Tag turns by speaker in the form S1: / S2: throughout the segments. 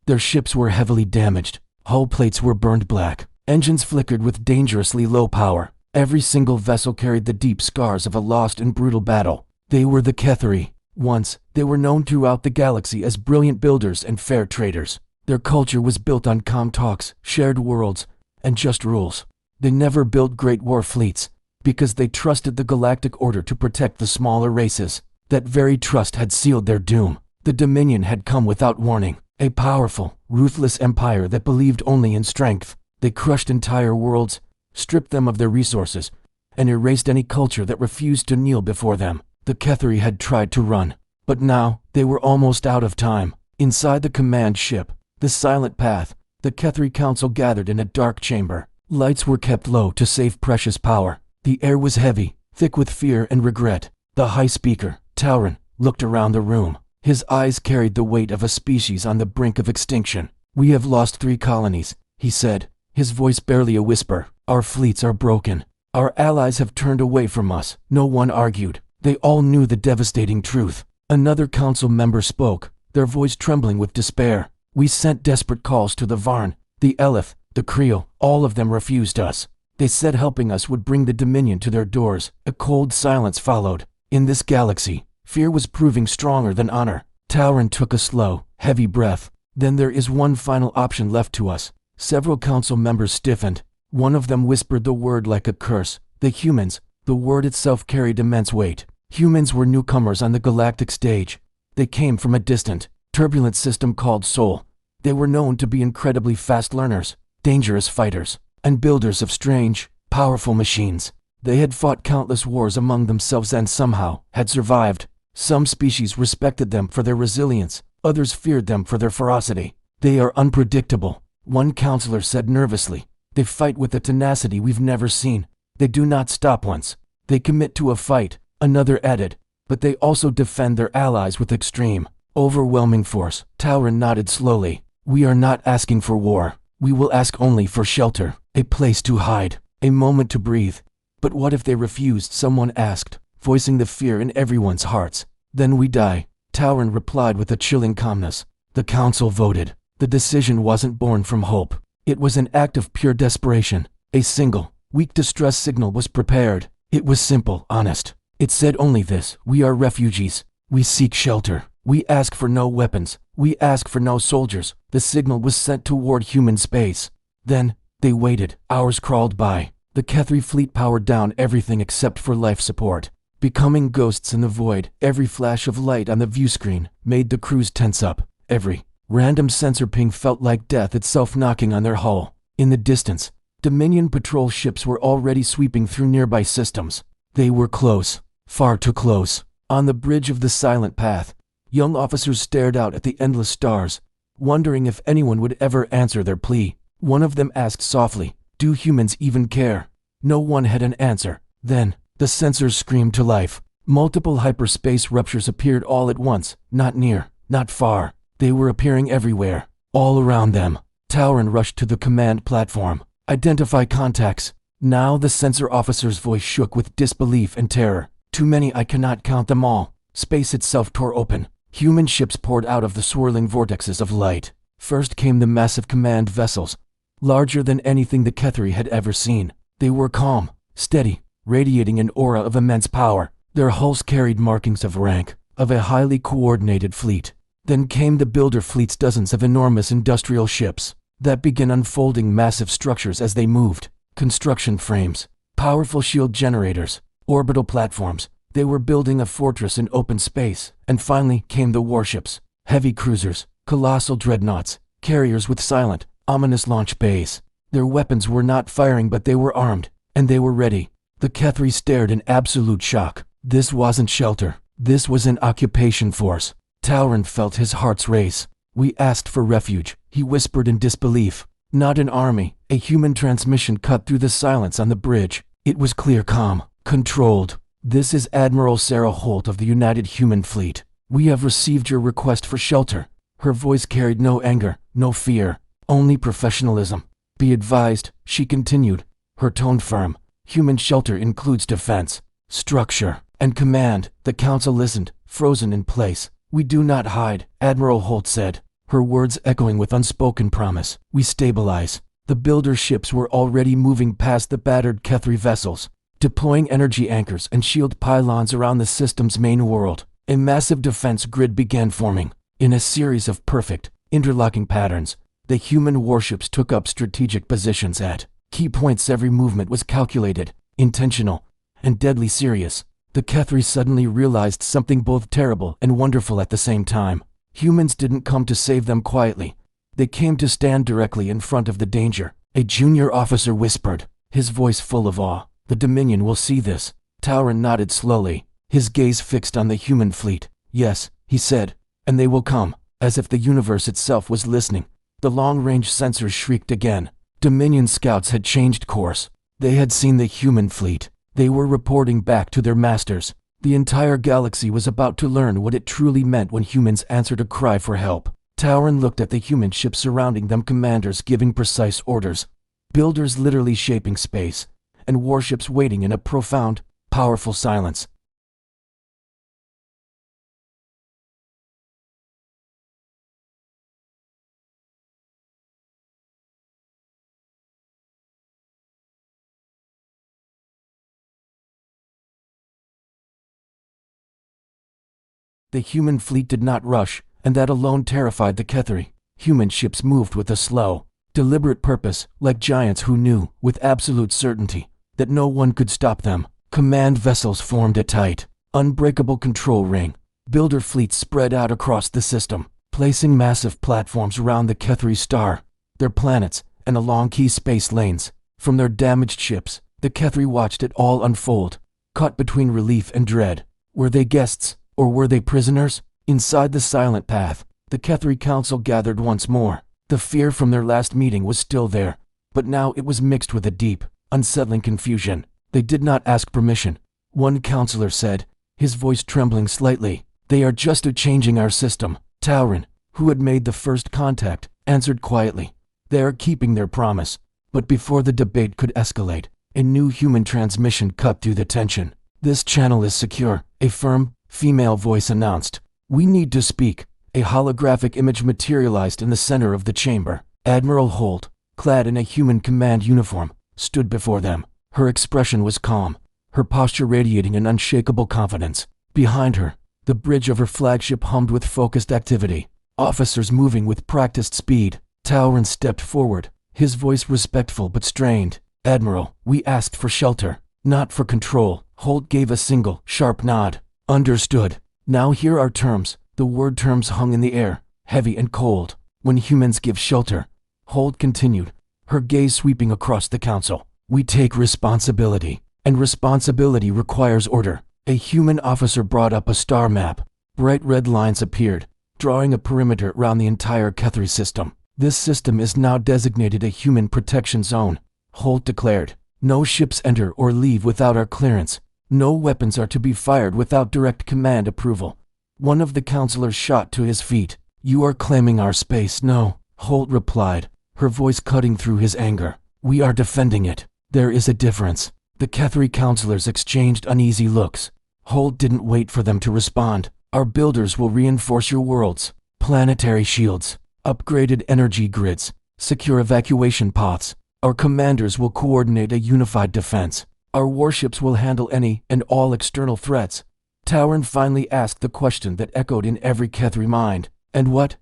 S1: Their ships were heavily damaged. Hull plates were burned black. Engines flickered with dangerously low power. Every single vessel carried the deep scars of a lost and brutal battle. They were the Ketheri. Once, they were known throughout the galaxy as brilliant builders and fair traders. Their culture was built on calm talks, shared worlds, and just rules. They never built great war fleets, because they trusted the galactic order to protect the smaller races. That very trust had sealed their doom. The Dominion had come without warning, a powerful, ruthless empire that believed only in strength. They crushed entire worlds, stripped them of their resources, and erased any culture that refused to kneel before them. The Ketheri had tried to run, but now they were almost out of time. Inside the command ship, the Silent Path, the Ketheri Council gathered in a dark chamber. Lights were kept low to save precious power. The air was heavy, thick with fear and regret. The High Speaker, Tauren, looked around the room. His eyes carried the weight of a species on the brink of extinction. "We have lost 3 colonies," he said, his voice barely a whisper. "Our fleets are broken. Our allies have turned away from us." No one argued. They all knew the devastating truth. Another council member spoke, their voice trembling with despair. "We sent desperate calls to the Varn, the Eleth, the Creel. All of them refused us. They said helping us would bring the Dominion to their doors." A cold silence followed. In this galaxy, fear was proving stronger than honor. Tauren took a slow, heavy breath. "Then there is one final option left to us." Several council members stiffened. One of them whispered the word like a curse. "The humans." The word itself carried immense weight. Humans were newcomers on the galactic stage. They came from a distant, turbulent system called Sol. They were known to be incredibly fast learners, dangerous fighters, and builders of strange, powerful machines. They had fought countless wars among themselves and somehow had survived. Some species respected them for their resilience, others feared them for their ferocity. "They are unpredictable," one counselor said nervously. "They fight with a tenacity we've never seen. They do not stop once. They commit to a fight," another added. "But they also defend their allies with extreme, overwhelming force." Tauren nodded slowly. "We are not asking for war. We will ask only for shelter, a place to hide, a moment to breathe." "But what if they refused?" someone asked, voicing the fear in everyone's hearts. "Then we die," Tauren replied with a chilling calmness. The council voted. The decision wasn't born from hope. It was an act of pure desperation. A single, weak distress signal was prepared. It was simple, honest. It said only this: "We are refugees. We seek shelter. We ask for no weapons. We ask for no soldiers." The signal was sent toward human space. Then, they waited. Hours crawled by. The Ketheri fleet powered down everything except for life support. Becoming ghosts in the void, every flash of light on the viewscreen made the crews tense up. Every random sensor ping felt like death itself knocking on their hull. In the distance, Dominion patrol ships were already sweeping through nearby systems. They were close, far too close. On the bridge of the Silent Path, young officers stared out at the endless stars, wondering if anyone would ever answer their plea. One of them asked softly, "Do humans even care?" No one had an answer. Then, the sensors screamed to life. Multiple hyperspace ruptures appeared all at once, not near, not far. They were appearing everywhere, all around them. Tauren rushed to the command platform. "Identify contacts." Now the sensor officer's voice shook with disbelief and terror. "Too many, I cannot count them all." Space itself tore open. Human ships poured out of the swirling vortexes of light. First came the massive command vessels, larger than anything the Ketheri had ever seen. They were calm, steady, radiating an aura of immense power. Their hulls carried markings of rank, of a highly coordinated fleet. Then came the builder fleets, dozens of enormous industrial ships that began unfolding massive structures as they moved. Construction frames, powerful shield generators, orbital platforms. They were building a fortress in open space. And finally came the warships, heavy cruisers, colossal dreadnoughts, carriers with silent, ominous launch bays. Their weapons were not firing, but they were armed, and they were ready. The Ketheri stared in absolute shock. This wasn't shelter. This was an occupation force. Tauren felt his heart race. "We asked for refuge," he whispered in disbelief. Not an army. A human transmission cut through the silence on the bridge. It was clear, calm, controlled. "This is Admiral Sarah Holt of the United Human Fleet. We have received your request for shelter." Her voice carried no anger, no fear, only professionalism. "Be advised," she continued, her tone firm. "Human shelter includes defense, structure, and command." The council listened, frozen in place. "We do not hide," Admiral Holt said. her words echoing with unspoken promise. We stabilize. The builder ships were already moving past the battered Kethri vessels, deploying energy anchors and shield pylons around the system's main world. A massive defense grid began forming. In a series of perfect, interlocking patterns, the human warships took up strategic positions at key points. Every movement was calculated, intentional, and deadly serious. The Kethri suddenly realized something both terrible and wonderful at the same time. Humans didn't come to save them quietly. They came to stand directly in front of the danger. A junior officer whispered, his voice full of awe. The Dominion will see this. Tauren nodded slowly, his gaze fixed on the human fleet. Yes, he said, and they will come, as if the universe itself was listening. The long-range sensors shrieked again. Dominion scouts had changed course. They had seen the human fleet. They were reporting back to their masters. The entire galaxy was about to learn what it truly meant when humans answered a cry for help. Tauren looked at the human ships surrounding them, commanders giving precise orders, builders literally shaping space, and warships waiting in a profound, powerful silence. The human fleet did not rush, and that alone terrified the Kethri. Human ships moved with a slow, deliberate purpose, like giants who knew, with absolute certainty, that no one could stop them. Command vessels formed a tight, unbreakable control ring. Builder fleets spread out across the system, placing massive platforms around the Kethri star, their planets, and along key space lanes. From their damaged ships, the Kethri watched it all unfold, caught between relief and dread. Were they guests, or were they prisoners? Inside the silent path, the Kethri Council gathered once more. The fear from their last meeting was still there, but now it was mixed with a deep, unsettling confusion. They did not ask permission. One counselor said, his voice trembling slightly, "They are just changing our system." Tauren, who had made the first contact, answered quietly, "They are keeping their promise." But before the debate could escalate, a new human transmission cut through the tension. "This channel is secure," a firm, female voice announced. "We need to speak." A holographic image materialized in the center of the chamber. Admiral Holt, clad in a human command uniform, stood before them. Her expression was calm, her posture radiating an unshakable confidence. Behind her, the bridge of her flagship hummed with focused activity, officers moving with practiced speed. Tauren stepped forward, his voice respectful but strained. "Admiral, we asked for shelter, not for control." Holt gave a single, sharp nod. "Understood. Now here are terms." The word terms hung in the air, heavy and cold. "When humans give shelter," Holt continued, her gaze sweeping across the council, "we take responsibility, and responsibility requires order." A human officer brought up a star map. Bright red lines appeared, drawing a perimeter around the entire Kethri system. "This system is now designated a human protection zone," Holt declared. "No ships enter or leave without our clearance. No weapons are to be fired without direct command approval." One of the counselors shot to his feet. "You are claiming our space." "No," Holt replied, her voice cutting through his anger. "We are defending it. There is a difference." The Kethri counselors exchanged uneasy looks. Holt didn't wait for them to respond. "Our builders will reinforce your worlds. Planetary shields, upgraded energy grids, secure evacuation paths. Our commanders will coordinate a unified defense. Our warships will handle any and all external threats." Tauren finally asked the question that echoed in every Kethri mind. "And what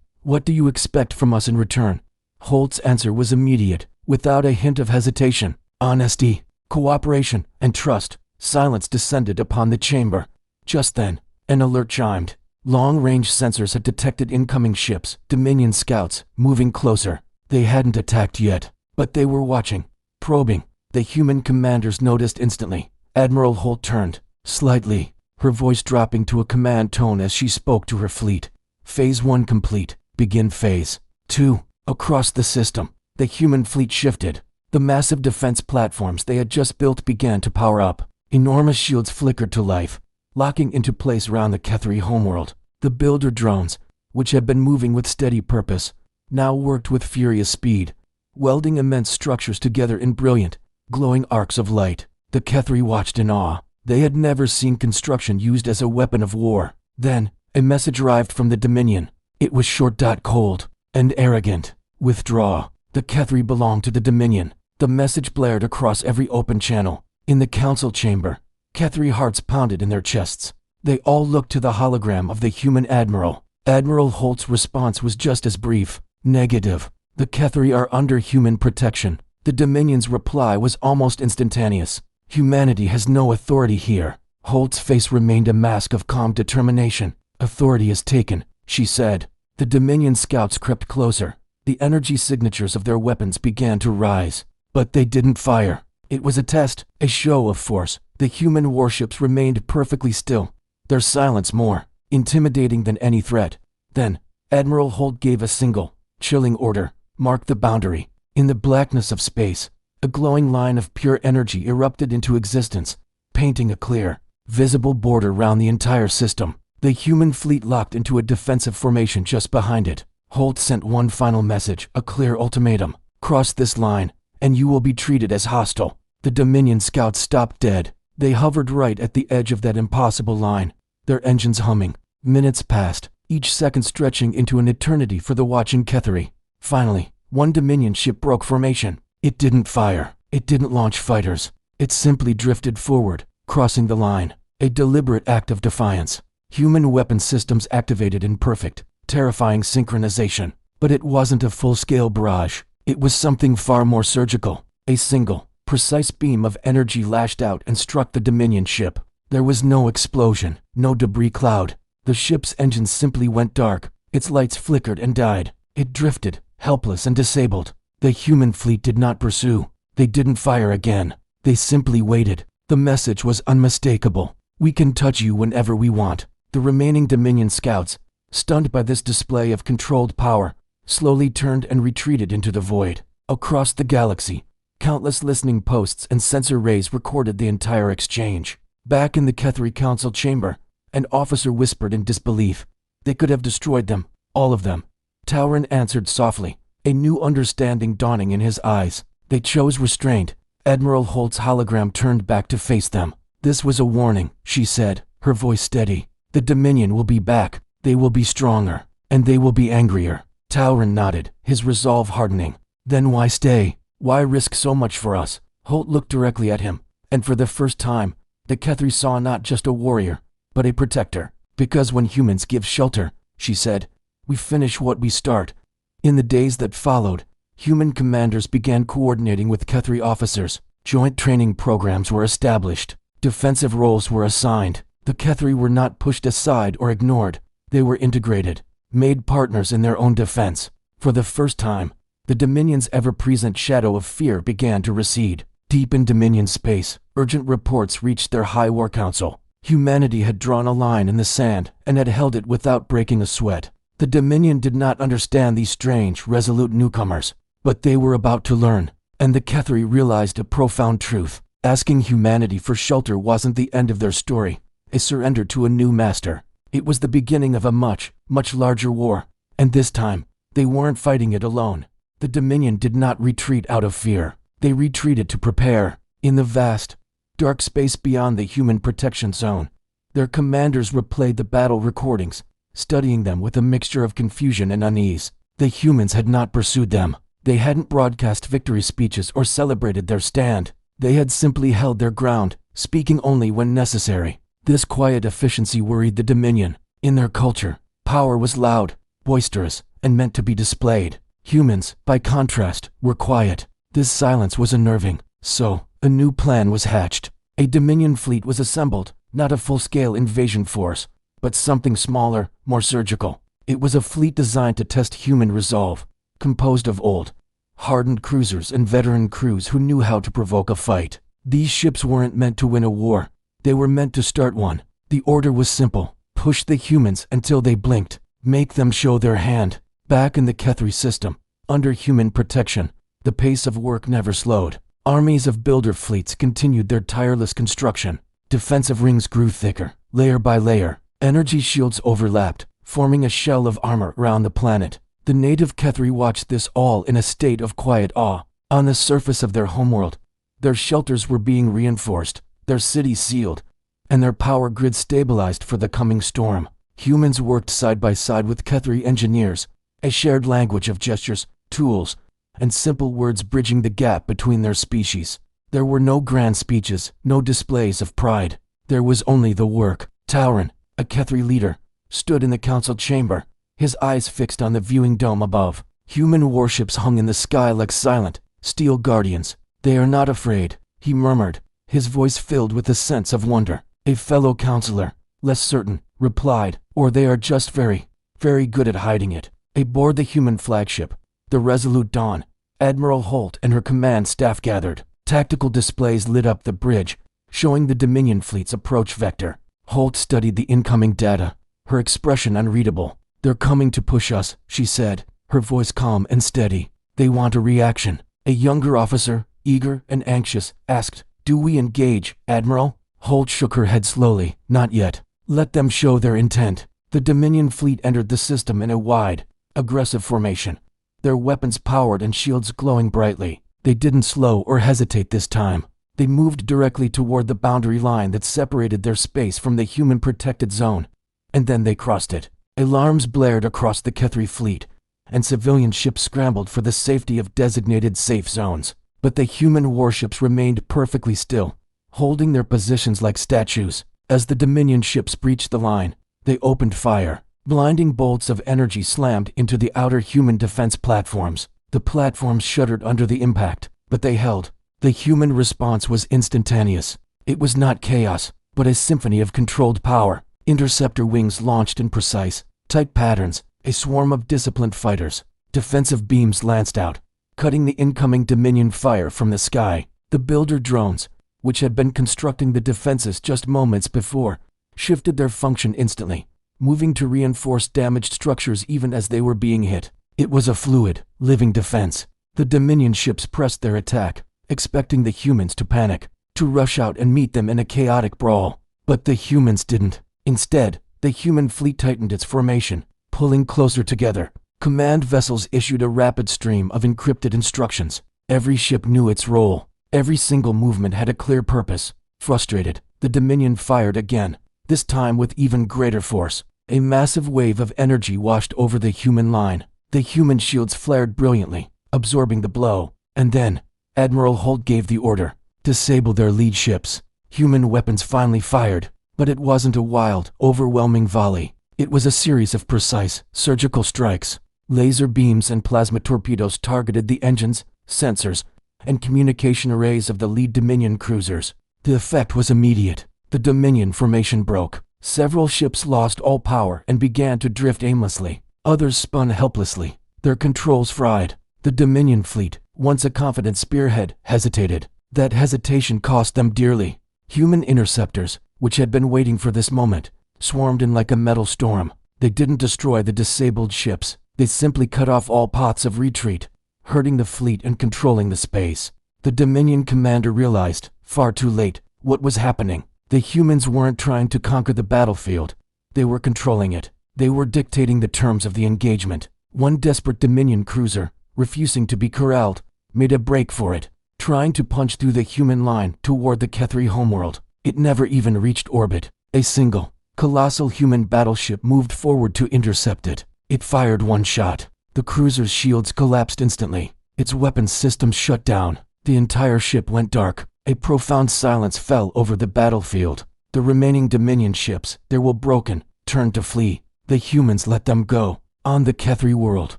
S1: do you expect from us in return?" Holt's answer was immediate, without a hint of hesitation. "Honesty, cooperation, and trust." Silence descended upon the chamber. Just then, an alert chimed. Long-range sensors had detected incoming ships, Dominion scouts, moving closer. They hadn't attacked yet, but they were watching, probing. The human commanders noticed instantly. Admiral Holt turned, slightly, her voice dropping to a command tone as she spoke to her fleet. "Phase 1 complete. Begin Phase 2. Across the system, the human fleet shifted. The massive defense platforms they had just built began to power up. Enormous shields flickered to life, locking into place around the Kethri homeworld. The builder drones, which had been moving with steady purpose, now worked with furious speed, welding immense structures together in brilliant, glowing arcs of light. The Kethri watched in awe. They had never seen construction used as a weapon of war. Then, a message arrived from the Dominion. It was short, cold. and arrogant. Withdraw. The Kethri belonged to the Dominion. The message blared across every open channel. In the council chamber, Kethri hearts pounded in their chests. They all looked to the hologram of the human admiral. Admiral Holt's response was just as brief. Negative. The Kethri are under human protection. The Dominion's reply was almost instantaneous. Humanity has no authority here. Holt's face remained a mask of calm determination. Authority is taken, she said. The Dominion scouts crept closer. The energy signatures of their weapons began to rise. But they didn't fire. It was a test, a show of force. The human warships remained perfectly still, their silence more intimidating than any threat. Then, Admiral Holt gave a single, chilling order. Mark the boundary. In the blackness of space, a glowing line of pure energy erupted into existence, painting a clear, visible border round the entire system. The human fleet locked into a defensive formation just behind it. Holt sent one final message, a clear ultimatum. Cross this line, and you will be treated as hostile. The Dominion scouts stopped dead. They hovered right at the edge of that impossible line, their engines humming. Minutes passed, each second stretching into an eternity for the watching Kethri. Finally, one Dominion ship broke formation. It didn't fire. It didn't launch fighters. It simply drifted forward, crossing the line. A deliberate act of defiance. Human weapon systems activated in perfect, terrifying synchronization. But it wasn't a full-scale barrage. It was something far more surgical. A single, precise beam of energy lashed out and struck the Dominion ship. There was no explosion, no debris cloud. The ship's engines simply went dark. Its lights flickered and died. It drifted, helpless and disabled. The human fleet did not pursue. They didn't fire again. They simply waited. The message was unmistakable. We can touch you whenever we want. The remaining Dominion scouts, stunned by this display of controlled power, slowly turned and retreated into the void. Across the galaxy, countless listening posts and sensor rays recorded the entire exchange. Back in the Kethri Council chamber, an officer whispered in disbelief. They could have destroyed them, all of them. Tauren answered softly, a new understanding dawning in his eyes. They chose restraint. Admiral Holt's hologram turned back to face them. This was a warning, she said, her voice steady. The Dominion will be back. They will be stronger. And they will be angrier. Tauren nodded, his resolve hardening. Then why stay? Why risk so much for us? Holt looked directly at him, and for the first time, the Kethri saw not just a warrior, but a protector. Because when humans give shelter, she said, we finish what we start. In the days that followed, human commanders began coordinating with Kethri officers. Joint training programs were established. Defensive roles were assigned. The Kethri were not pushed aside or ignored. They were integrated, made partners in their own defense. For the first time, the Dominion's ever-present shadow of fear began to recede. Deep in Dominion space, urgent reports reached their High War Council. Humanity had drawn a line in the sand and had held it without breaking a sweat. The Dominion did not understand these strange, resolute newcomers, but they were about to learn. And the Kethri realized a profound truth. Asking humanity for shelter wasn't the end of their story. A surrender to a new master. It was the beginning of a much, much larger war. And this time, they weren't fighting it alone. The Dominion did not retreat out of fear. They retreated to prepare. In the vast, dark space beyond the human protection zone, their commanders replayed the battle recordings, studying them with a mixture of confusion and unease. The humans had not pursued them. They hadn't broadcast victory speeches or celebrated their stand. They had simply held their ground, speaking only when necessary. This quiet efficiency worried the Dominion. In their culture, power was loud, boisterous, and meant to be displayed. Humans, by contrast, were quiet. This silence was unnerving. So, a new plan was hatched. A Dominion fleet was assembled, not a full-scale invasion force, but something smaller, more surgical. It was a fleet designed to test human resolve, composed of old, hardened cruisers and veteran crews who knew how to provoke a fight. These ships weren't meant to win a war. They were meant to start one. The order was simple. Push the humans until they blinked. Make them show their hand. Back in the Kethri system, under human protection, the pace of work never slowed. Armies of builder fleets continued their tireless construction. Defensive rings grew thicker, layer by layer. Energy shields overlapped, forming a shell of armor around the planet. The native Kethri watched this all in a state of quiet awe. On the surface of their homeworld, their shelters were being reinforced, their cities sealed, and their power grid stabilized for the coming storm. Humans worked side by side with Kethri engineers, a shared language of gestures, tools, and simple words bridging the gap between their species. There were no grand speeches, no displays of pride. There was only the work. Tauren, a Kethri leader, stood in the council chamber, his eyes fixed on the viewing dome above. Human warships hung in the sky like silent, steel guardians. "They are not afraid," he murmured, his voice filled with a sense of wonder. A fellow counselor, less certain, replied, "Or they are just very, very good at hiding it." Aboard the human flagship, the Resolute Dawn, Admiral Holt and her command staff gathered. Tactical displays lit up the bridge, showing the Dominion fleet's approach vector. Holt studied the incoming data, her expression unreadable. "They're coming to push us," she said, her voice calm and steady. "They want a reaction." A younger officer, eager and anxious, asked, "Do we engage, Admiral?" Holt shook her head slowly. "Not yet. Let them show their intent." The Dominion fleet entered the system in a wide, aggressive formation, their weapons powered and shields glowing brightly. They didn't slow or hesitate this time. They moved directly toward the boundary line that separated their space from the human-protected zone. And then they crossed it. Alarms blared across the Kethri fleet, and civilian ships scrambled for the safety of designated safe zones. But the human warships remained perfectly still, holding their positions like statues. As the Dominion ships breached the line, they opened fire. Blinding bolts of energy slammed into the outer human defense platforms. The platforms shuddered under the impact, but they held. The human response was instantaneous. It was not chaos, but a symphony of controlled power. Interceptor wings launched in precise, tight patterns, a swarm of disciplined fighters. Defensive beams lanced out, cutting the incoming Dominion fire from the sky. The builder drones, which had been constructing the defenses just moments before, shifted their function instantly, moving to reinforce damaged structures even as they were being hit. It was a fluid, living defense. The Dominion ships pressed their attack, expecting the humans to panic, to rush out and meet them in a chaotic brawl. But the humans didn't. Instead, the human fleet tightened its formation, pulling closer together. Command vessels issued a rapid stream of encrypted instructions. Every ship knew its role. Every single movement had a clear purpose. Frustrated, the Dominion fired again, this time with even greater force. A massive wave of energy washed over the human line. The human shields flared brilliantly, absorbing the blow. And then, Admiral Holt gave the order, "Disable their lead ships." Human weapons finally fired, but it wasn't a wild, overwhelming volley. It was a series of precise, surgical strikes. Laser beams and plasma torpedoes targeted the engines, sensors, and communication arrays of the lead Dominion cruisers. The effect was immediate. The Dominion formation broke. Several ships lost all power and began to drift aimlessly. Others spun helplessly, their controls fried. The Dominion fleet, once a confident spearhead, hesitated. That hesitation cost them dearly. Human interceptors, which had been waiting for this moment, swarmed in like a metal storm. They didn't destroy the disabled ships. They simply cut off all paths of retreat, hurting the fleet and controlling the space. The Dominion commander realized, far too late, what was happening. The humans weren't trying to conquer the battlefield. They were controlling it. They were dictating the terms of the engagement. One desperate Dominion cruiser, refusing to be corralled, made a break for it, trying to punch through the human line toward the Kethri homeworld. It never even reached orbit. A single, colossal human battleship moved forward to intercept it. It fired one shot. The cruiser's shields collapsed instantly. Its weapons systems shut down. The entire ship went dark. A profound silence fell over the battlefield. The remaining Dominion ships, their will broken, turned to flee. The humans let them go. On the Kethri world,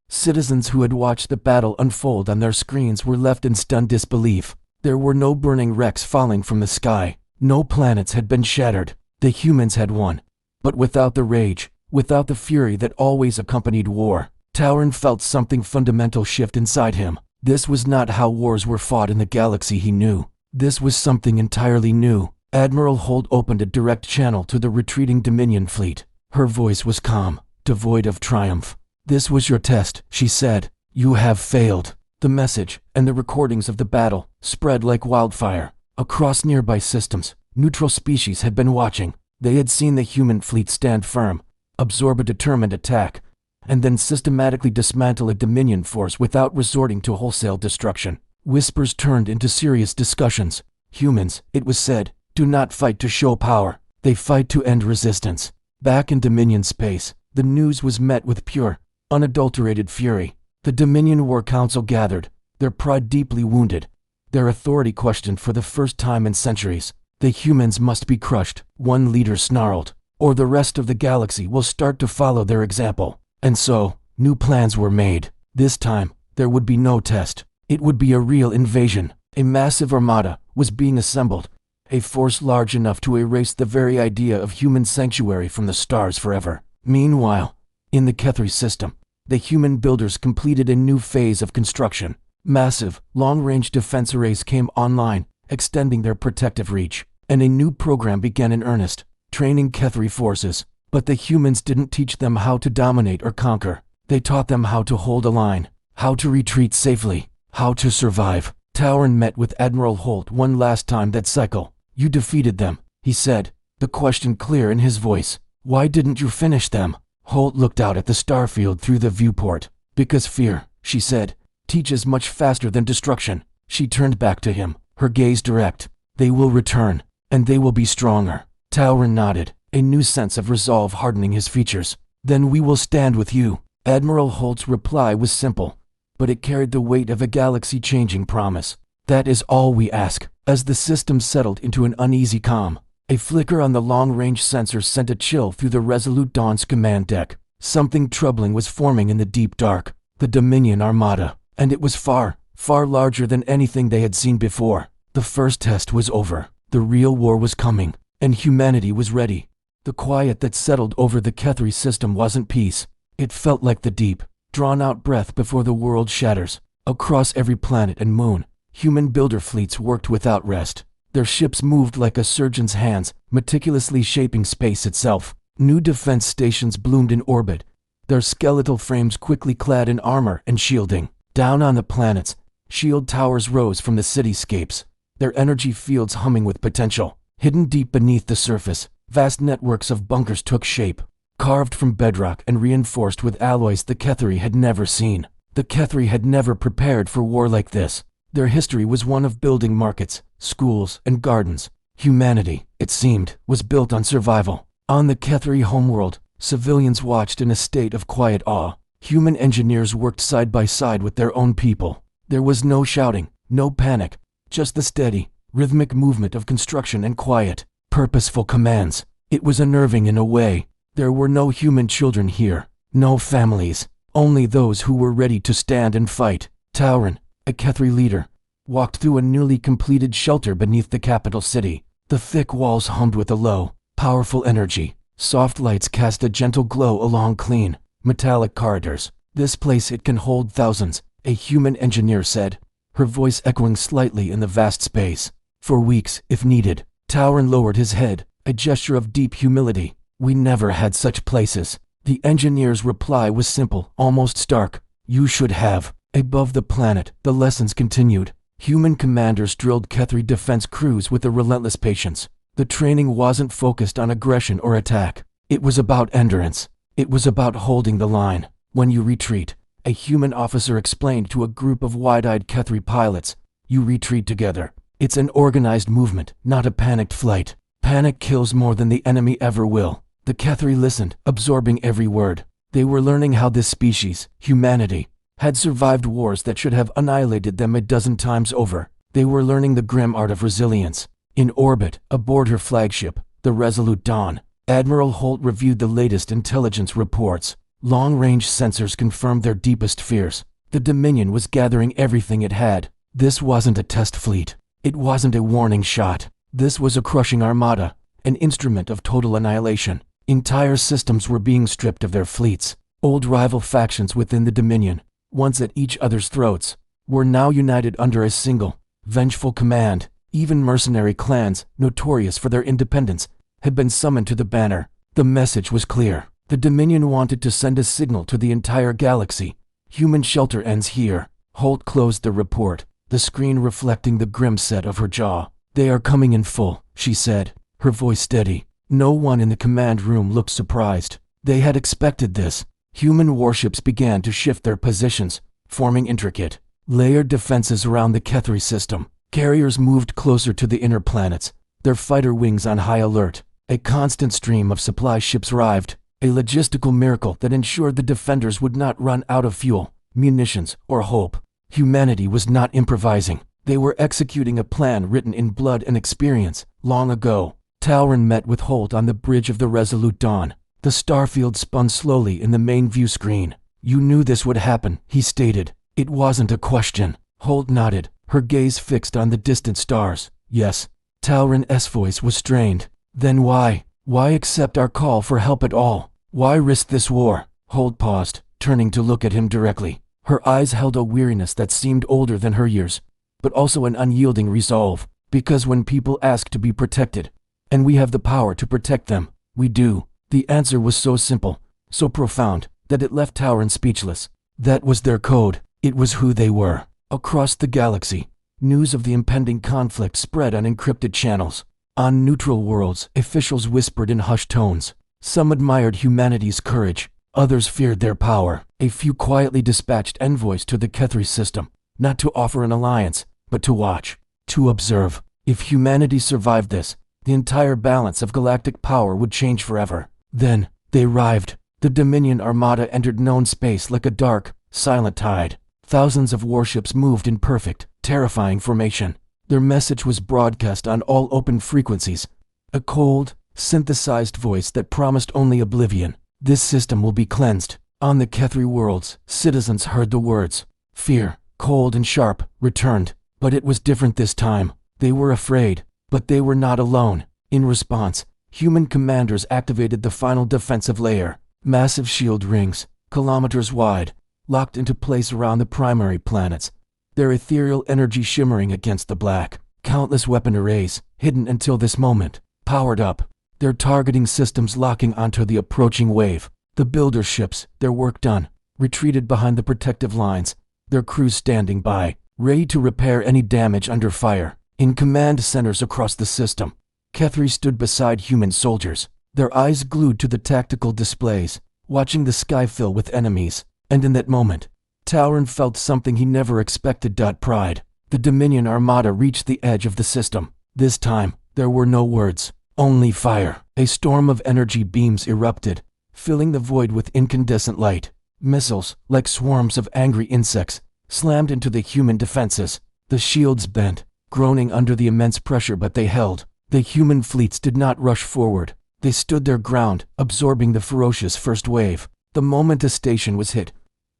S1: citizens who had watched the battle unfold on their screens were left in stunned disbelief. There were no burning wrecks falling from the sky. No planets had been shattered. The humans had won. But without the rage, without the fury that always accompanied war, Tauren felt something fundamental shift inside him. This was not how wars were fought in the galaxy he knew. This was something entirely new. Admiral Holt opened a direct channel to the retreating Dominion fleet. Her voice was calm, devoid of triumph. "This was your test," she said. "You have failed." The message, and the recordings of the battle, spread like wildfire. Across nearby systems, neutral species had been watching. They had seen the human fleet stand firm, absorb a determined attack, and then systematically dismantle a Dominion force without resorting to wholesale destruction. Whispers turned into serious discussions. Humans, it was said, do not fight to show power. They fight to end resistance. Back in Dominion space, the news was met with pure, unadulterated fury. The Dominion War Council gathered, their pride deeply wounded, their authority questioned for the first time in centuries. The humans must be crushed, one leader snarled, or the rest of the galaxy will start to follow their example. And so, new plans were made. This time, there would be no test. It would be a real invasion. A massive armada was being assembled, a force large enough to erase the very idea of human sanctuary from the stars forever. Meanwhile, in the Kethri system, the human builders completed a new phase of construction. Massive, long-range defense arrays came online, extending their protective reach, and a new program began in earnest, training Kethri forces. But the humans didn't teach them how to dominate or conquer. They taught them how to hold a line, how to retreat safely, how to survive. Tauren met with Admiral Holt one last time that cycle. "You defeated them," he said, the question clear in his voice. "Why didn't you finish them?" Holt looked out at the starfield through the viewport. "Because fear," she said, "teaches much faster than destruction." She turned back to him, her gaze direct. "They will return, and they will be stronger." Tauren nodded, a new sense of resolve hardening his features. "Then we will stand with you." Admiral Holt's reply was simple, but it carried the weight of a galaxy-changing promise. "That is all we ask." As the system settled into an uneasy calm, a flicker on the long-range sensor sent a chill through the Resolute Dawn's command deck. Something troubling was forming in the deep dark. The Dominion Armada. And it was far, far larger than anything they had seen before. The first test was over. The real war was coming, and humanity was ready. The quiet that settled over the Kethri system wasn't peace. It felt like the deep, drawn-out breath before the world shatters. Across every planet and moon, human builder fleets worked without rest. Their ships moved like a surgeon's hands, meticulously shaping space itself. New defense stations bloomed in orbit, their skeletal frames quickly clad in armor and shielding. Down on the planets, shield towers rose from the cityscapes, their energy fields humming with potential. Hidden deep beneath the surface, vast networks of bunkers took shape, carved from bedrock and reinforced with alloys the Kethri had never seen. The Kethri had never prepared for war like this. Their history was one of building markets, schools, and gardens. Humanity, it seemed, was built on survival. On the Kethri homeworld, civilians watched in a state of quiet awe. Human engineers worked side by side with their own people. There was no shouting, no panic, just the steady, rhythmic movement of construction and quiet, purposeful commands. It was unnerving in a way. There were no human children here, no families, only those who were ready to stand and fight. Tauren, a Kethri leader, walked through a newly completed shelter beneath the capital city. The thick walls hummed with a low, powerful energy. Soft lights cast a gentle glow along clean, metallic corridors. "This place, it can hold thousands," a human engineer said, her voice echoing slightly in the vast space. "For weeks, if needed." Tauren lowered his head, a gesture of deep humility. "We never had such places." The engineer's reply was simple, almost stark. "You should have." Above the planet, the lessons continued. Human commanders drilled Kethri defense crews with a relentless patience. The training wasn't focused on aggression or attack. It was about endurance. It was about holding the line. "When you retreat," a human officer explained to a group of wide-eyed Kethri pilots, "you retreat together. It's an organized movement, not a panicked flight. Panic kills more than the enemy ever will." The Kethri listened, absorbing every word. They were learning how this species, humanity, had survived wars that should have annihilated them a dozen times over. They were learning the grim art of resilience. In orbit, aboard her flagship, the Resolute Dawn, Admiral Holt reviewed the latest intelligence reports. Long-range sensors confirmed their deepest fears. The Dominion was gathering everything it had. This wasn't a test fleet. It wasn't a warning shot. This was a crushing armada, an instrument of total annihilation. Entire systems were being stripped of their fleets. Old rival factions within the Dominion, once at each other's throats, were now united under a single, vengeful command. Even mercenary clans, notorious for their independence, had been summoned to the banner. The message was clear. The Dominion wanted to send a signal to the entire galaxy. Human shelter ends here. Holt closed the report, the screen reflecting the grim set of her jaw. "They are coming in full," she said, her voice steady. No one in the command room looked surprised. They had expected this. Human warships began to shift their positions, forming intricate, layered defenses around the Kethri system. Carriers moved closer to the inner planets, their fighter wings on high alert. A constant stream of supply ships arrived, a logistical miracle that ensured the defenders would not run out of fuel, munitions, or hope. Humanity was not improvising. They were executing a plan written in blood and experience, long ago. Talron met with Holt on the bridge of the Resolute Dawn. The starfield spun slowly in the main view screen. "You knew this would happen," he stated. "It wasn't a question." Holt nodded, her gaze fixed on the distant stars. "Yes." Talron's voice was strained. "Then why? Why accept our call for help at all? Why risk this war?" Holt paused, turning to look at him directly. Her eyes held a weariness that seemed older than her years, but also an unyielding resolve. "Because when people ask to be protected, and we have the power to protect them, we do." The answer was so simple, so profound, that it left Talron speechless. That was their code. It was who they were. Across the galaxy, news of the impending conflict spread on encrypted channels. On neutral worlds, officials whispered in hushed tones. Some admired humanity's courage, others feared their power. A few quietly dispatched envoys to the Kethri system, not to offer an alliance, but to watch, to observe. If humanity survived this, the entire balance of galactic power would change forever. Then, they arrived. The Dominion Armada entered known space like a dark, silent tide. Thousands of warships moved in perfect, terrifying formation. Their message was broadcast on all open frequencies. A cold, synthesized voice that promised only oblivion. "This system will be cleansed." On the Kethri worlds, citizens heard the words. Fear, cold and sharp, returned. But it was different this time. They were afraid, but they were not alone. In response, human commanders activated the final defensive layer. Massive shield rings, kilometers wide, locked into place around the primary planets, their ethereal energy shimmering against the black. Countless weapon arrays, hidden until this moment, powered up, their targeting systems locking onto the approaching wave. The builder ships, their work done, retreated behind the protective lines, their crews standing by, ready to repair any damage under fire. In command centers across the system, Kethri stood beside human soldiers, their eyes glued to the tactical displays, watching the sky fill with enemies. And in that moment, Talron felt something he never expected. Pride. The Dominion Armada reached the edge of the system. This time, there were no words, only fire. A storm of energy beams erupted, filling the void with incandescent light. Missiles, like swarms of angry insects, slammed into the human defenses. The shields bent, groaning under the immense pressure, but they held. The human fleets did not rush forward. They stood their ground, absorbing the ferocious first wave. The moment a station was hit,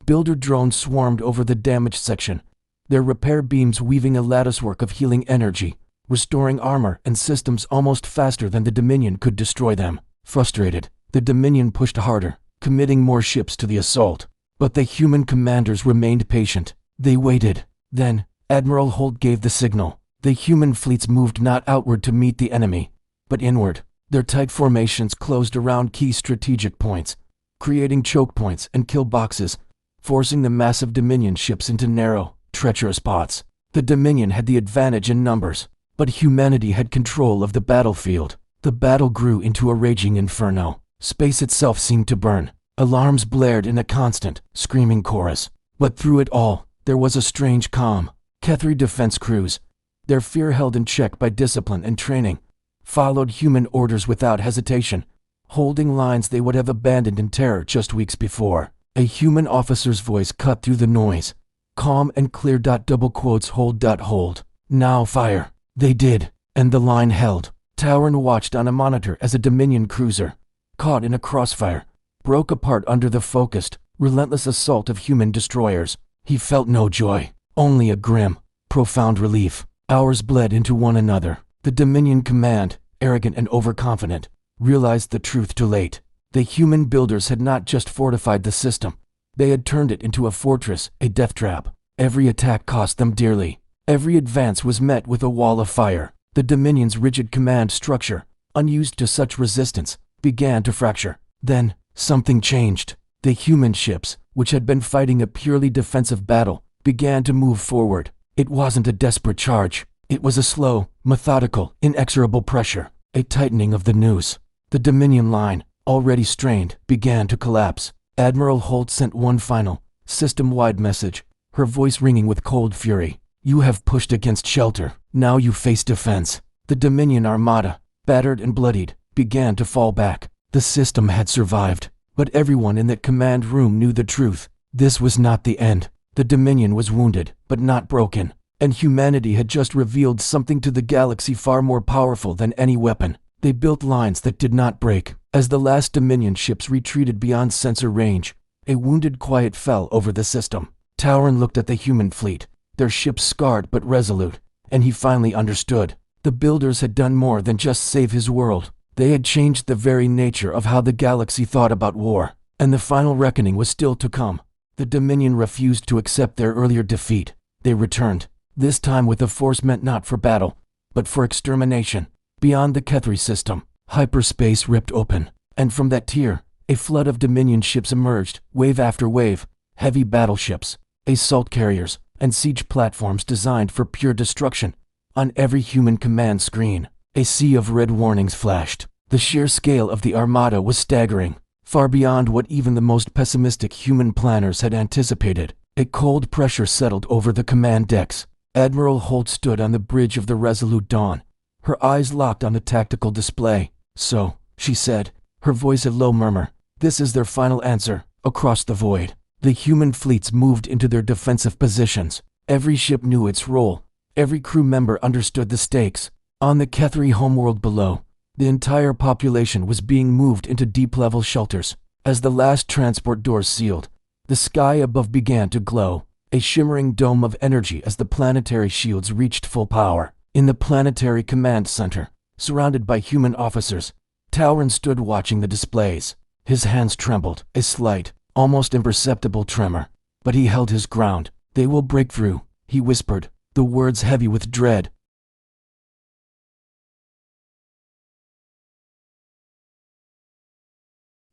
S1: builder drones swarmed over the damaged section, their repair beams weaving a latticework of healing energy, restoring armor and systems almost faster than the Dominion could destroy them. Frustrated, the Dominion pushed harder, committing more ships to the assault. But the human commanders remained patient. They waited. Then, Admiral Holt gave the signal. The human fleets moved not outward to meet the enemy, but inward. Their tight formations closed around key strategic points, creating choke points and kill boxes, forcing the massive Dominion ships into narrow, treacherous spots. The Dominion had the advantage in numbers, but humanity had control of the battlefield. The battle grew into a raging inferno. Space itself seemed to burn. Alarms blared in a constant, screaming chorus. But through it all, there was a strange calm. Kethri defense crews, their fear held in check by discipline and training, followed human orders without hesitation, holding lines they would have abandoned in terror just weeks before. A human officer's voice cut through the noise. Calm and clear. Hold. Now fire. They did, and the line held. Talron watched on a monitor as a Dominion cruiser, caught in a crossfire, broke apart under the focused, relentless assault of human destroyers. He felt no joy, only a grim, profound relief. Hours bled into one another. The Dominion command, arrogant and overconfident, realized the truth too late. The human builders had not just fortified the system. They had turned it into a fortress, a death trap. Every attack cost them dearly. Every advance was met with a wall of fire. The Dominion's rigid command structure, unused to such resistance, began to fracture. Then, something changed. The human ships, which had been fighting a purely defensive battle, began to move forward. It wasn't a desperate charge. It was a slow, methodical, inexorable pressure, a tightening of the noose. The Dominion line, already strained, began to collapse. Admiral Holt sent one final, system-wide message, her voice ringing with cold fury. "You have pushed against shelter. Now you face defense." The Dominion Armada, battered and bloodied, began to fall back. The system had survived, but everyone in that command room knew the truth. This was not the end. The Dominion was wounded, but not broken, and humanity had just revealed something to the galaxy far more powerful than any weapon. They built lines that did not break. As the last Dominion ships retreated beyond sensor range, a wounded quiet fell over the system. Tauren looked at the human fleet, their ships scarred but resolute, and he finally understood. The builders had done more than just save his world. They had changed the very nature of how the galaxy thought about war, and the final reckoning was still to come. The Dominion refused to accept their earlier defeat. They returned, this time with a force meant not for battle, but for extermination. Beyond the Kethri system, hyperspace ripped open, and from that tier, a flood of Dominion ships emerged, wave after wave, heavy battleships, assault carriers, and siege platforms designed for pure destruction. On every human command screen, a sea of red warnings flashed. The sheer scale of the armada was staggering, far beyond what even the most pessimistic human planners had anticipated. A cold pressure settled over the command decks. Admiral Holt stood on the bridge of the Resolute Dawn, her eyes locked on the tactical display. "So," she said, her voice a low murmur, "this is their final answer." Across the void, the human fleets moved into their defensive positions. Every ship knew its role. Every crew member understood the stakes. On the Kethri homeworld below, the entire population was being moved into deep-level shelters. As the last transport doors sealed, the sky above began to glow, a shimmering dome of energy as the planetary shields reached full power. In the planetary command center, surrounded by human officers, Tauren stood watching the displays. His hands trembled, a slight, almost imperceptible tremor, but he held his ground. "They will break through," he whispered, the words heavy with dread.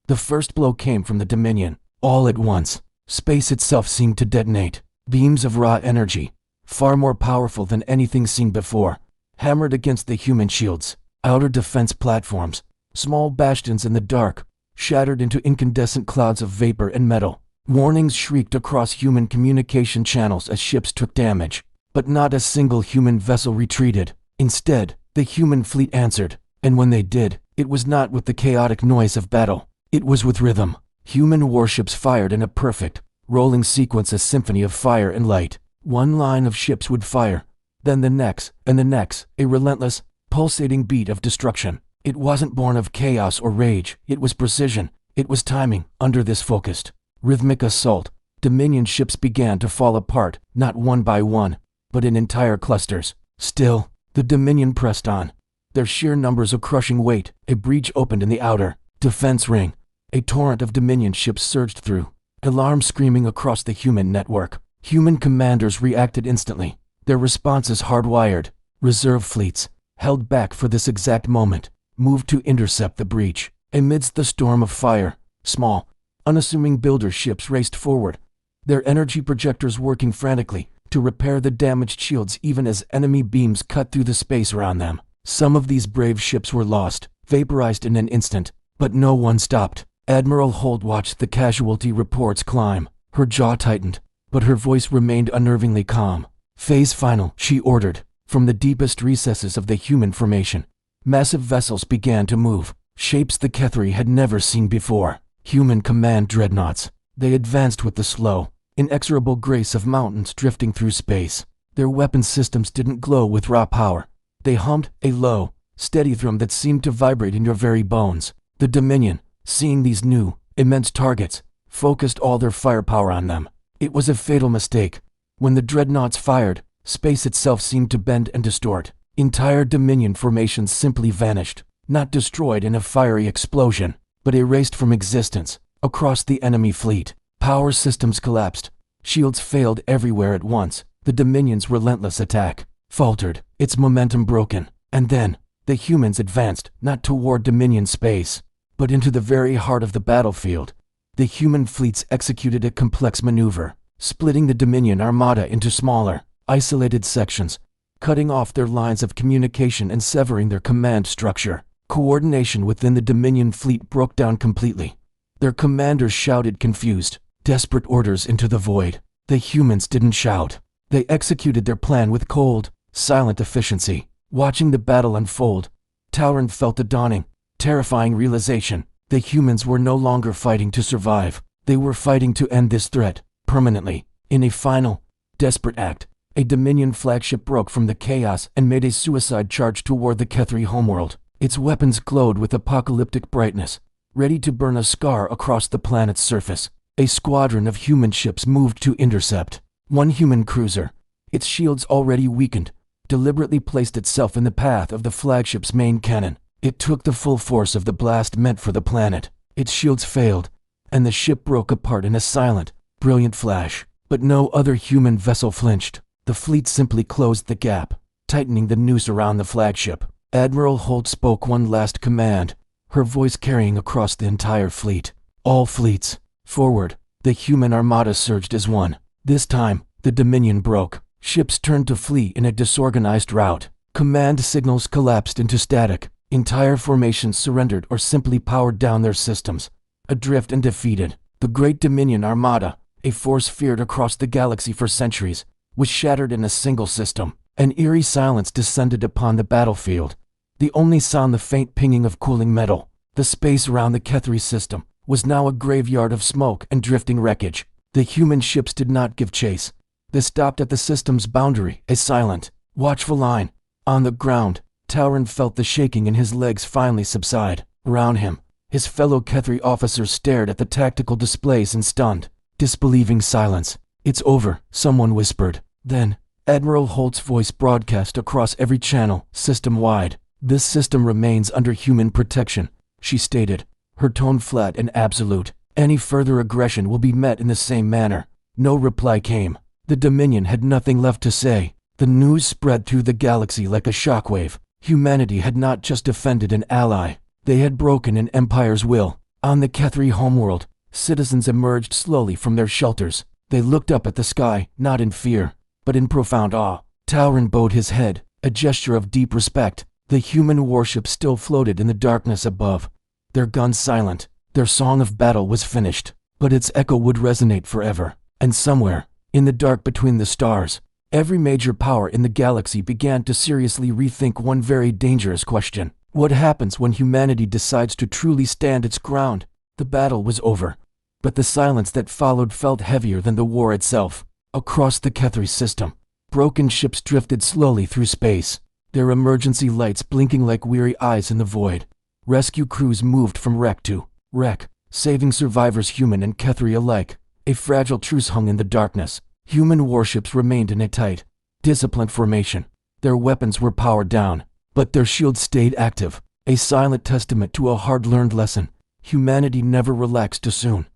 S1: The first blow came from the Dominion. All at once, space itself seemed to detonate. Beams of raw energy, far more powerful than anything seen before, hammered against the human shields. Outer defense platforms, small bastions in the dark, shattered into incandescent clouds of vapor and metal. Warnings shrieked across human communication channels as ships took damage, but not a single human vessel retreated. Instead, the human fleet answered, and when they did, it was not with the chaotic noise of battle. It was with rhythm. Human warships fired in a perfect, rolling sequence, a symphony of fire and light. One line of ships would fire, then the next, and the next, a relentless, pulsating beat of destruction. It wasn't born of chaos or rage, it was precision, it was timing. Under this focused, rhythmic assault, Dominion ships began to fall apart, not one by one, but in entire clusters. Still, the Dominion pressed on, their sheer numbers a crushing weight. A breach opened in the outer defense ring. A torrent of Dominion ships surged through, alarms screaming across the human network. Human commanders reacted instantly, their responses hardwired. Reserve fleets, held back for this exact moment, moved to intercept the breach. Amidst the storm of fire, small, unassuming builder ships raced forward, their energy projectors working frantically to repair the damaged shields even as enemy beams cut through the space around them. Some of these brave ships were lost, vaporized in an instant, but no one stopped. Admiral Holt watched the casualty reports climb. Her jaw tightened, but her voice remained unnervingly calm. "Phase final," she ordered. From the deepest recesses of the human formation, massive vessels began to move, shapes the Kethri had never seen before. Human command dreadnoughts. They advanced with the slow, inexorable grace of mountains drifting through space. Their weapon systems didn't glow with raw power. They hummed, a low, steady thrum that seemed to vibrate in your very bones. The Dominion, seeing these new, immense targets, focused all their firepower on them. It was a fatal mistake. When the dreadnoughts fired, space itself seemed to bend and distort. Entire Dominion formations simply vanished, not destroyed in a fiery explosion, but erased from existence. Across the enemy fleet, power systems collapsed. Shields failed everywhere at once. The Dominion's relentless attack faltered, its momentum broken. And then, the humans advanced, not toward Dominion space, but into the very heart of the battlefield. The human fleets executed a complex maneuver, splitting the Dominion armada into smaller, isolated sections, cutting off their lines of communication and severing their command structure. Coordination within the Dominion fleet broke down completely. Their commanders shouted confused, desperate orders into the void. The humans didn't shout. They executed their plan with cold, silent efficiency. Watching the battle unfold, Tauren felt the dawning, terrifying realization. The humans were no longer fighting to survive. They were fighting to end this threat, permanently. In a final, desperate act, a Dominion flagship broke from the chaos and made a suicide charge toward the Kethri homeworld. Its weapons glowed with apocalyptic brightness, ready to burn a scar across the planet's surface. A squadron of human ships moved to intercept. One human cruiser, its shields already weakened, deliberately placed itself in the path of the flagship's main cannon. It took the full force of the blast meant for the planet. Its shields failed, and the ship broke apart in a silent, brilliant flash. But no other human vessel flinched. The fleet simply closed the gap, tightening the noose around the flagship. Admiral Holt spoke one last command, her voice carrying across the entire fleet. All fleets, forward. The human armada surged as one. This time, the Dominion broke. Ships turned to flee in a disorganized rout. Command signals collapsed into static. Entire formations surrendered or simply powered down their systems. Adrift and defeated, the Great Dominion Armada, a force feared across the galaxy for centuries, was shattered in a single system. An eerie silence descended upon the battlefield. The only sound the faint pinging of cooling metal. The space around the Kethri system was now a graveyard of smoke and drifting wreckage. The human ships did not give chase. They stopped at the system's boundary, a silent, watchful line. On the ground, Tauren felt the shaking in his legs finally subside. Around him, his fellow Kethri officers stared at the tactical displays in stunned, disbelieving silence. "It's over," someone whispered. Then, Admiral Holt's voice broadcast across every channel, system-wide. "This system remains under human protection," she stated, her tone flat and absolute. "Any further aggression will be met in the same manner." No reply came. The Dominion had nothing left to say. The news spread through the galaxy like a shockwave. Humanity had not just defended an ally. They had broken an empire's will. On the Kethri homeworld, citizens emerged slowly from their shelters. They looked up at the sky, not in fear, but in profound awe. Tauren bowed his head, a gesture of deep respect. The human warships still floated in the darkness above, their guns silent. Their song of battle was finished, but its echo would resonate forever. And somewhere, in the dark between the stars, every major power in the galaxy began to seriously rethink one very dangerous question. What happens when humanity decides to truly stand its ground? The battle was over, but the silence that followed felt heavier than the war itself. Across the Kethri system, broken ships drifted slowly through space, their emergency lights blinking like weary eyes in the void. Rescue crews moved from wreck to wreck, saving survivors human and Kethri alike. A fragile truce hung in the darkness. Human warships remained in a tight, disciplined formation. Their weapons were powered down, but their shields stayed active, a silent testament to a hard-learned lesson. Humanity never relaxed too soon.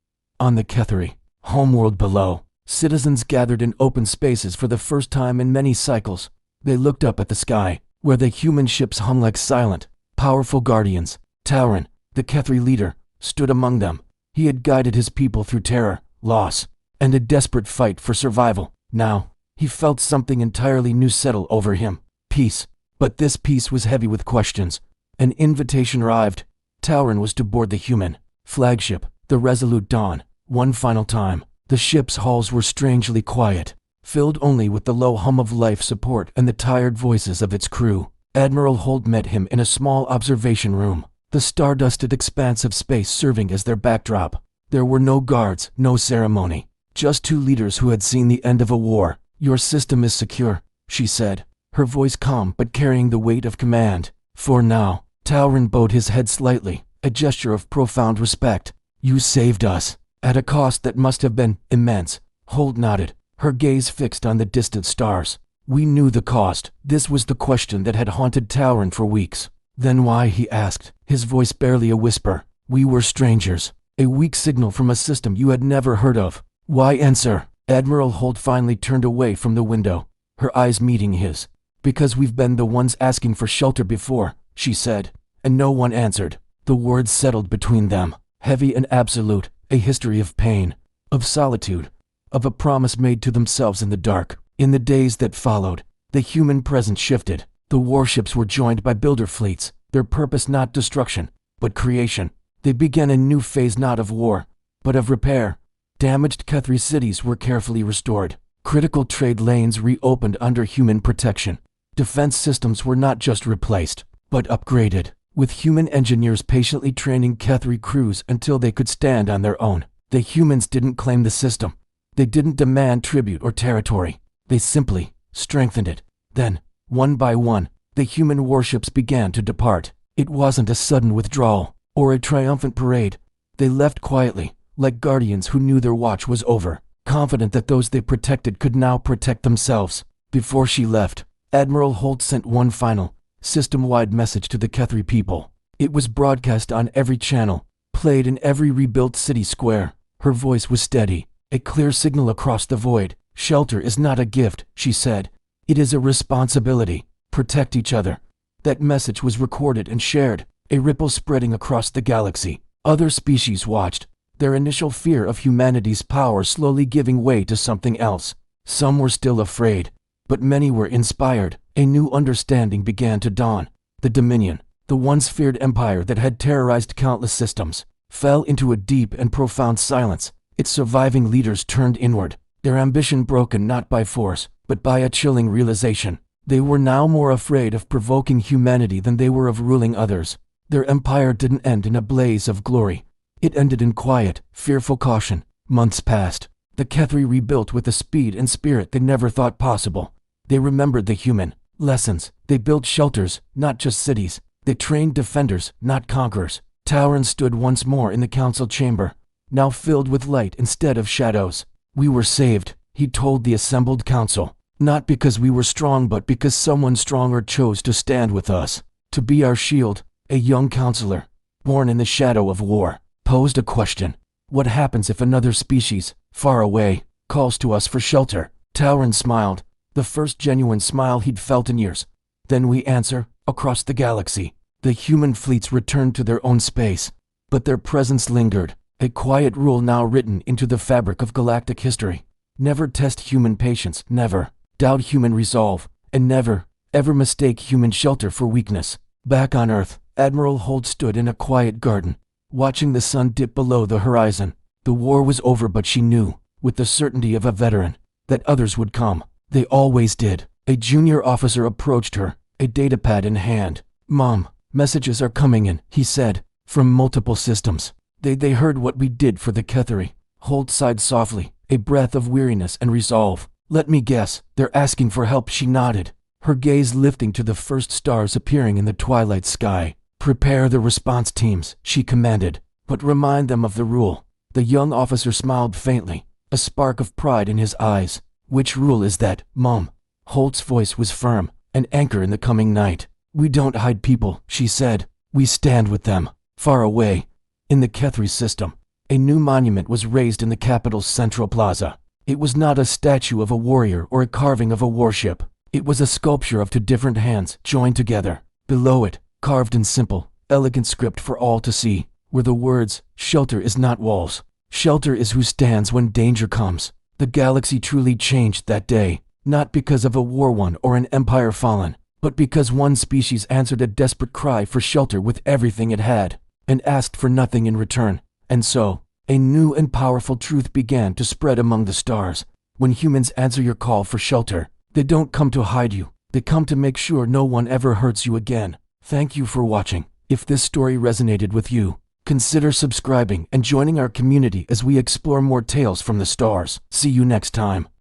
S1: On the Kethri homeworld below, citizens gathered in open spaces for the first time in many cycles. They looked up at the sky, where the human ships hung like silent, powerful guardians. Tauren, the Kethri leader, stood among them. He had guided his people through terror, loss, and a desperate fight for survival. Now, he felt something entirely new settle over him. Peace. But this peace was heavy with questions. An invitation arrived. Tauren was to board the human flagship, the Resolute Dawn, one final time. The ship's halls were strangely quiet, filled only with the low hum of life support and the tired voices of its crew. Admiral Holt met him in a small observation room, the star-dusted expanse of space serving as their backdrop. There were no guards, no ceremony, just two leaders who had seen the end of a war. "Your system is secure," she said, her voice calm but carrying the weight of command. "For now." Tauren bowed his head slightly, a gesture of profound respect. "You saved us, at a cost that must have been immense." Holt nodded, her gaze fixed on the distant stars. "We knew the cost." This was the question that had haunted Tauren for weeks. "Then why?" he asked, his voice barely a whisper. "We were strangers, a weak signal from a system you had never heard of." "Why answer?" Admiral Holt finally turned away from the window, her eyes meeting his. "Because we've been the ones asking for shelter before," she said, and no one answered. The words settled between them, heavy and absolute, a history of pain, of solitude, of a promise made to themselves in the dark. In the days that followed, the human presence shifted. The warships were joined by builder fleets, their purpose not destruction, but creation. They began a new phase not of war, but of repair. Damaged Kethri cities were carefully restored. Critical trade lanes reopened under human protection. Defense systems were not just replaced, but upgraded. with human engineers patiently training Kethri crews until they could stand on their own. The humans didn't claim the system. They didn't demand tribute or territory. They simply strengthened it. Then, one by one, the human warships began to depart. It wasn't a sudden withdrawal or a triumphant parade. They left quietly, like guardians who knew their watch was over, confident that those they protected could now protect themselves. Before she left, Admiral Holt sent one final, system-wide message to the Kethri people. It was broadcast on every channel, played in every rebuilt city square. Her voice was steady, a clear signal across the void. Shelter is not a gift, she said. It is a responsibility. Protect each other. That message was recorded and shared, a ripple spreading across the galaxy. Other species watched, their initial fear of humanity's power slowly giving way to something else. Some were still afraid, but many were inspired. A new understanding began to dawn. The Dominion, the once feared empire that had terrorized countless systems, fell into a deep and profound silence. Its surviving leaders turned inward, their ambition broken not by force, but by a chilling realization. They were now more afraid of provoking humanity than they were of ruling others. Their empire didn't end in a blaze of glory. It ended in quiet, fearful caution. Months passed. The Kethri rebuilt with a speed and spirit they never thought possible. They remembered the human lessons. They built shelters, not just cities. They trained defenders, not conquerors. Tauren stood once more in the council chamber, now filled with light instead of shadows. We were saved, he told the assembled council. Not because we were strong, but because someone stronger chose to stand with us, to be our shield. A young counselor, born in the shadow of war, posed a question. What happens if another species, far away, calls to us for shelter? Tauren smiled, the first genuine smile he'd felt in years. Then we answer, across the galaxy. The human fleets returned to their own space, but their presence lingered, a quiet rule now written into the fabric of galactic history. Never test human patience, never doubt human resolve, and never, ever mistake human shelter for weakness. Back on Earth, Admiral Holt stood in a quiet garden, watching the sun dip below the horizon. The war was over, but she knew, with the certainty of a veteran, that others would come. They always did. A junior officer approached her, a datapad in hand. "Mom, messages are coming in," he said, "from multiple systems. They heard what we did for the Kethri." Holt sighed softly, a breath of weariness and resolve. "Let me guess, they're asking for help." She nodded, her gaze lifting to the first stars appearing in the twilight sky. "Prepare the response teams," she commanded, "but remind them of the rule." The young officer smiled faintly, a spark of pride in his eyes. "Which rule is that, Mom?" Holt's voice was firm, an anchor in the coming night. "We don't hide people," she said. "We stand with them." Far away, in the Kethri system, a new monument was raised in the capital's central plaza. It was not a statue of a warrior or a carving of a warship. It was a sculpture of two different hands joined together. Below it, carved in simple, elegant script for all to see, were the words, "Shelter is not walls. Shelter is who stands when danger comes." The galaxy truly changed that day, not because of a war won or an empire fallen, but because one species answered a desperate cry for shelter with everything it had, and asked for nothing in return. And so, a new and powerful truth began to spread among the stars. When humans answer your call for shelter, they don't come to hide you. They come to make sure no one ever hurts you again. Thank you for watching. If this story resonated with you, consider subscribing and joining our community as we explore more tales from the stars. See you next time.